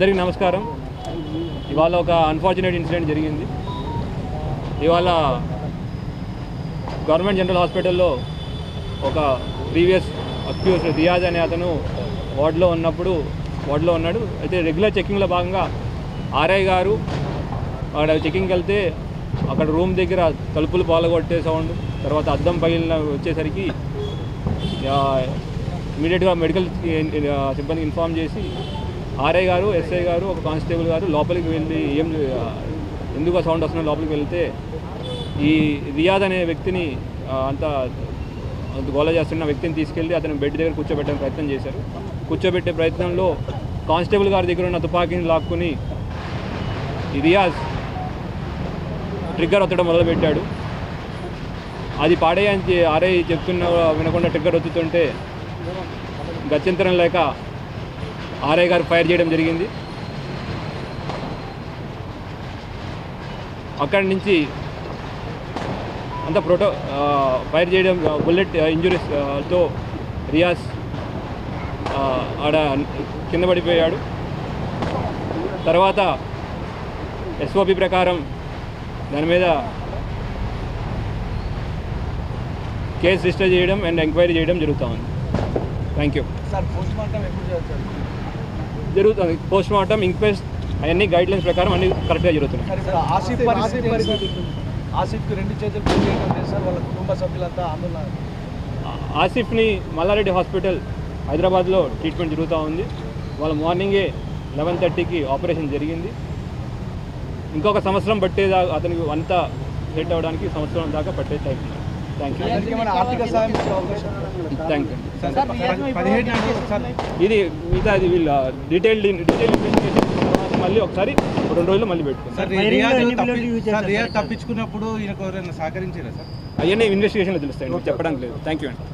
అందరికీ నమస్కారం. ఇవాళ ఒక అన్ఫార్చునేట్ ఇన్సిడెంట్ జరిగింది. ఇవాళ గవర్నమెంట్ జనరల్ హాస్పిటల్లో ఒక ప్రీవియస్ అక్యూజ్ రియాజ్ అనే అతను వార్డులో ఉన్నాడు. అయితే రెగ్యులర్ చెకింగ్లో భాగంగా ఆర్ఐ గారు అక్కడ చెకింగ్కి వెళ్తే అక్కడ రూమ్ దగ్గర తలుపులు పాలగొట్టే సౌండ్, తర్వాత అద్దం పగిలిన వచ్చేసరికి ఇమీడియట్గా మెడికల్ సిబ్బందికి ఇన్ఫామ్ చేసి ఆర్ఐ గారు, ఎస్ఐ గారు, ఒక కానిస్టేబుల్ గారు లోపలికి వెళ్ళి ఎందుకు సౌండ్ వస్తుందో లోపలికి వెళ్తే ఈ రియాజ్ అనే వ్యక్తిని అంత గోల చేస్తున్న వ్యక్తిని తీసుకెళ్ళి అతను బెడ్ దగ్గర కూర్చోబెట్టడానికి ప్రయత్నం చేశారు. కూర్చోబెట్టే ప్రయత్నంలో కానిస్టేబుల్ గారి దగ్గర ఉన్న తుపాకీని లాక్కుని ఈ రియాజ్ ట్రిగ్గర్ ఒత్తడం మొదలుపెట్టాడు. అది పాడేయని ఆర్ఐ చెప్తున్న వినకుండా ట్రిగ్గర్ ఒత్తుతుంటే గత్యంతరం లేక ఆర్ఐ గారు ఫైర్ చేయడం జరిగింది. అక్కడి నుంచి అంత ఫైర్ చేయడం బుల్లెట్ ఇంజురీస్తో రియాజ్ ఆడ కింద పడిపోయాడు. తర్వాత ఎస్ఓపి ప్రకారం దాని మీద కేసు రిజిస్టర్ చేయడం అండ్ ఎంక్వైరీ చేయడం జరుగుతూ ఉంది. Thank you sir. జరుగుతుంది పోస్ట్ మార్టం, ఇంక్వెస్ట్ అవన్నీ గైడ్లైన్స్ ప్రకారం అన్ని కరెక్ట్గా జరుగుతున్నాయి. ఆసిఫ్కి 2 చేతులు పెట్టి సార్ వాళ్ళ కుటుంబ సభ్యులంతా ఆందోళన. ఆసిఫ్ని మల్లారెడ్డి హాస్పిటల్ హైదరాబాద్లో ట్రీట్మెంట్ జరుగుతూ ఉంది. వాళ్ళ మార్నింగే 11:30కి ఆపరేషన్ జరిగింది. ఇంకొక సంవత్సరం పట్టేదా అతనికి అంతా సెట్ అవ్వడానికి సంవత్సరం దాకా పట్టే time. Thank you. Thank you. ఇది మిగతా అది వీళ్ళ డీటెయిల్ ఇన్వెస్టిగేషన్ మళ్ళీ ఒకసారి 2 రోజులు మళ్ళీ తప్పించుకున్నప్పుడు ఈయనకు ఎవరైనా సహకరించారా సార్? అవన్నీ ఇన్వెస్టిగేషన్లో తెలుస్తాయండి, చెప్పడానికి లేదు. థ్యాంక్ యూ అండి.